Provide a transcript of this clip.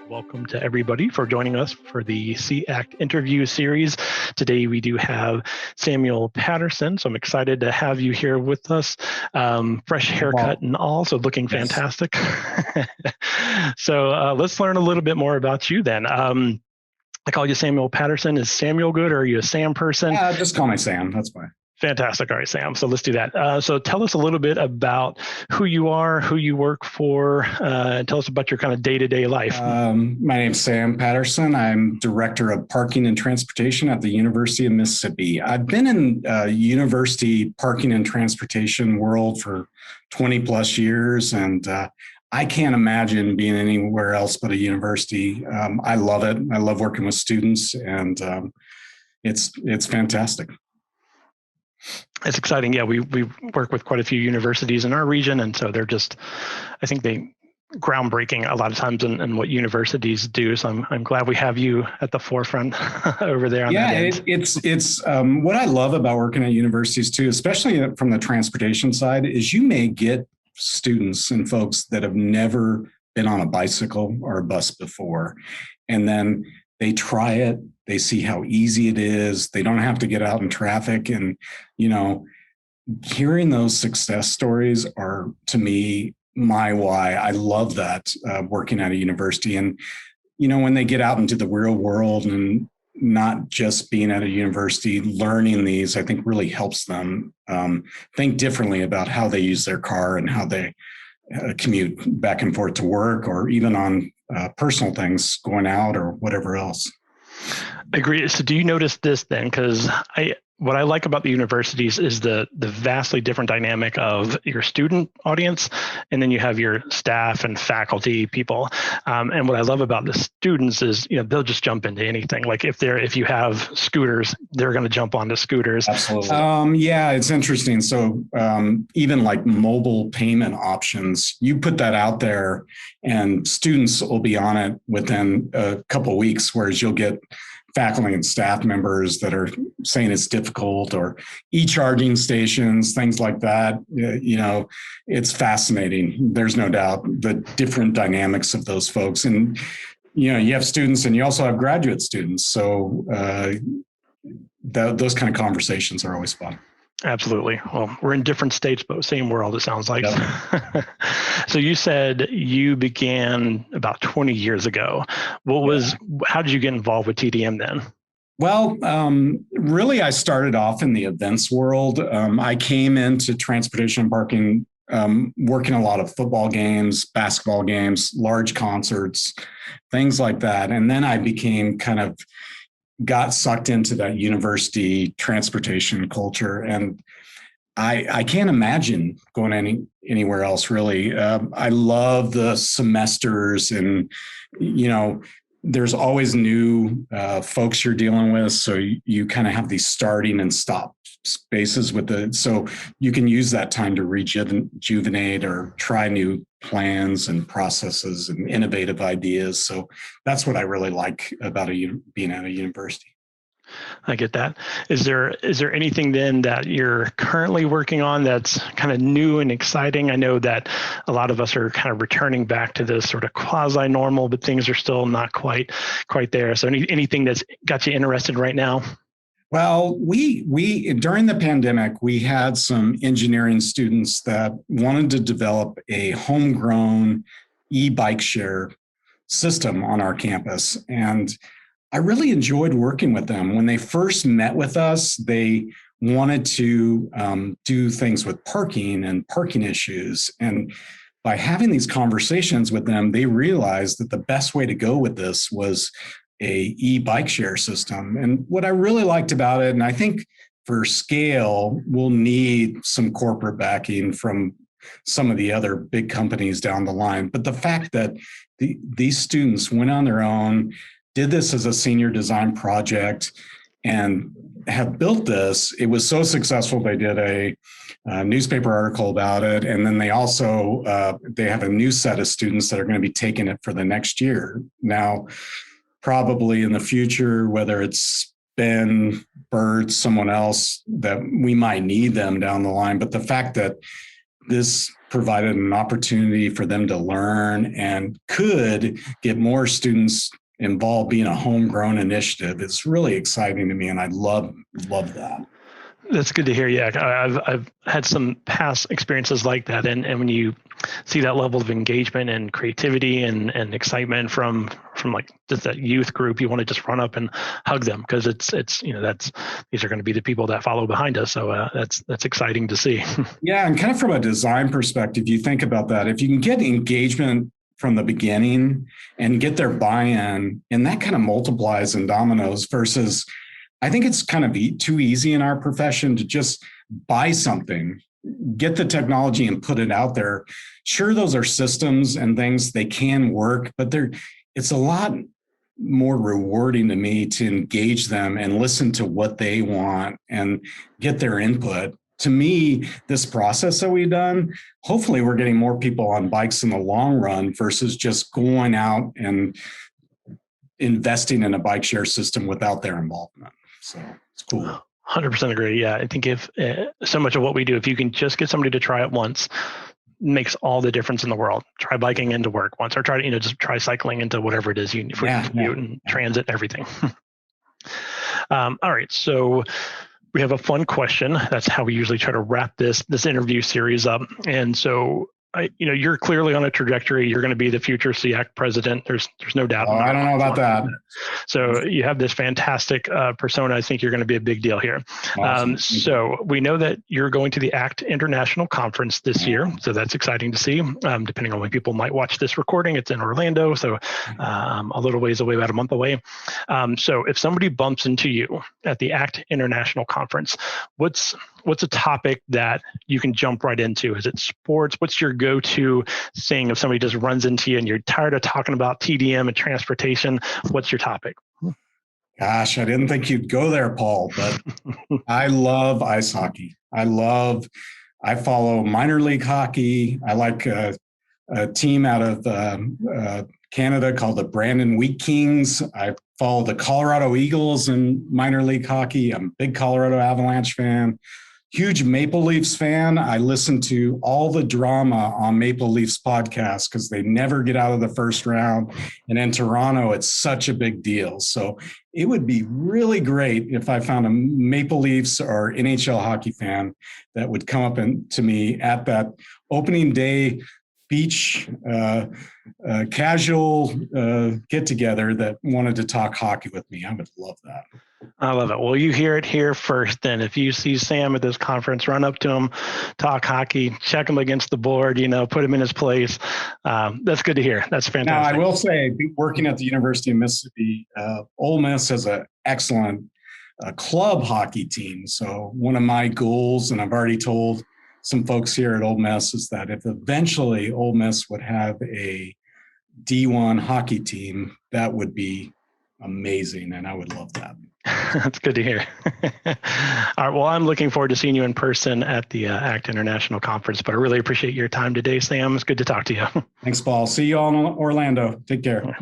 Welcome to everybody for joining us for the SEACT Interview Series. Today we do have Samuel Patterson, so I'm excited to have you here with us. Fresh haircut and all, so looking fantastic. So let's learn a little bit more about you then. I call you Samuel Patterson. Is Samuel good, or are you a Sam person? Just call me Sam. That's fine. Fantastic. All right, Sam. So let's do that. So tell us a little bit about who you are, who you work for, and tell us about your kind of day-to-day life. My name's Sam Patterson. I'm Director of Parking and Transportation at the University of Mississippi. I've been in university parking and transportation world for 20 plus years, and I can't imagine being anywhere else but a university. I love it. I love working with students, and it's fantastic. It's exciting. Yeah, we work with quite a few universities in our region, and so they're just, I think they groundbreaking a lot of times in what universities do. So I'm glad we have you at the forefront over there. On that end. It's what I love about working at universities too, especially from the transportation side, is you may get students and folks that have never been on a bicycle or a bus before, and then they try it, they see how easy it is, they don't have to get out in traffic. And, hearing those success stories are, to me, my why. I love that working at a university. And, when they get out into the real world and not just being at a university, learning these, I think really helps them think differently about how they use their car and how they commute back and forth to work, or even on personal things, going out or whatever else. Agree. So do you notice this then? Because what I like about the universities is the vastly different dynamic of your student audience, and then you have your staff and faculty people. And what I love about the students is, they'll just jump into anything. Like if you have scooters, they're going to jump onto scooters. Absolutely. Yeah, it's interesting. So even like mobile payment options, you put that out there, and students will be on it within a couple of weeks, whereas you'll get faculty and staff members that are saying it's difficult, or e-charging stations, things like that. It's fascinating. There's no doubt the different dynamics of those folks. And, you have students and you also have graduate students. So those kind of conversations are always fun. Absolutely. Well, we're in different states, but same world, it sounds like. Yep. So you said you began about 20 years ago. How did you get involved with TTM then? Well, really, I started off in the events world. I came into transportation and parking, working a lot of football games, basketball games, large concerts, things like that. And then I became got sucked into that university transportation culture. And I can't imagine going anywhere else, really. I love the semesters, and, there's always new folks you're dealing with. So you kind of have these starting and stop spaces so you can use that time to rejuvenate or try new plans and processes and innovative ideas. So that's what I really like about being at a university. I get that. Is there anything then that you're currently working on that's kind of new and exciting? I know that a lot of us are kind of returning back to this sort of quasi-normal, but things are still not quite there. So anything that's got you interested right now? Well, we during the pandemic, we had some engineering students that wanted to develop a homegrown e-bike share system on our campus. And I really enjoyed working with them. When they first met with us, they wanted to do things with parking and parking issues. And by having these conversations with them, they realized that the best way to go with this was a e-bike share system. And what I really liked about it, and I think for scale, we'll need some corporate backing from some of the other big companies down the line. But the fact that these students went on their own, did this as a senior design project, and have built this. It was so successful, they did a newspaper article about it. And then they also, they have a new set of students that are going to be taking it for the next year. Now, probably in the future, whether it's Ben, Bert, someone else, that we might need them down the line. But the fact that this provided an opportunity for them to learn and could get more students involved being a homegrown initiative. It's really exciting to me, and I love that. That's good to hear. Yeah, I've had some past experiences like that, and when you see that level of engagement and creativity and excitement from like just that youth group, you want to just run up and hug them, because it's these are going to be the people that follow behind us. So that's exciting to see. Yeah, and kind of from a design perspective, you think about that. If you can get engagement from the beginning and get their buy-in, and that kind of multiplies and dominoes, versus I think it's kind of too easy in our profession to just buy something, get the technology and put it out there. Sure, those are systems and things, they can work, but it's a lot more rewarding to me to engage them and listen to what they want and get their input. To me, this process that we've done, hopefully we're getting more people on bikes in the long run versus just going out and investing in a bike share system without their involvement. So it's cool. 100% agree. Yeah, I think if so much of what we do, if you can just get somebody to try it once, makes all the difference in the world. Try biking into work once, or just try cycling into whatever it is you for commute and transit and everything. All right, so we have a fun question. That's how we usually try to wrap this interview series up. And so, you're clearly on a trajectory. You're going to be the future SEACT president. There's no doubt. I don't know about that. So you have this fantastic persona. I think you're going to be a big deal here. Awesome. So we know that you're going to the ACT International Conference this year. So that's exciting to see. Depending on when people might watch this recording, it's in Orlando. So a little ways away, about a month away. So if somebody bumps into you at the ACT International Conference, what's a topic that you can jump right into? Is it sports? What's your go-to thing if somebody just runs into you and you're tired of talking about TDM and transportation? What's your topic? Gosh, I didn't think you'd go there, Paul, but I love ice hockey. I follow minor league hockey. I like a team out of Canada called the Brandon Wheat Kings. I follow the Colorado Eagles in minor league hockey. I'm a big Colorado Avalanche fan. Huge Maple Leafs fan. I listen to all the drama on Maple Leafs podcasts because they never get out of the first round. And in Toronto, it's such a big deal. So it would be really great if I found a Maple Leafs or NHL hockey fan that would come up to me at that opening day beach casual get together that wanted to talk hockey with me. I would love that. I love it. Well, you hear it here first. Then if you see Sam at this conference, run up to him, talk hockey, check him against the board, put him in his place. That's good to hear. That's fantastic. Now, I will say, working at the University of Mississippi, Ole Miss has an excellent club hockey team. So one of my goals, and I've already told some folks here at Ole Miss, is that if eventually Ole Miss would have a D1 hockey team, that would be amazing, and I would love that. That's good to hear. All right. Well, I'm looking forward to seeing you in person at the ACT International Conference, but I really appreciate your time today, Sam. It's good to talk to you. Thanks, Paul. See you all in Orlando. Take care.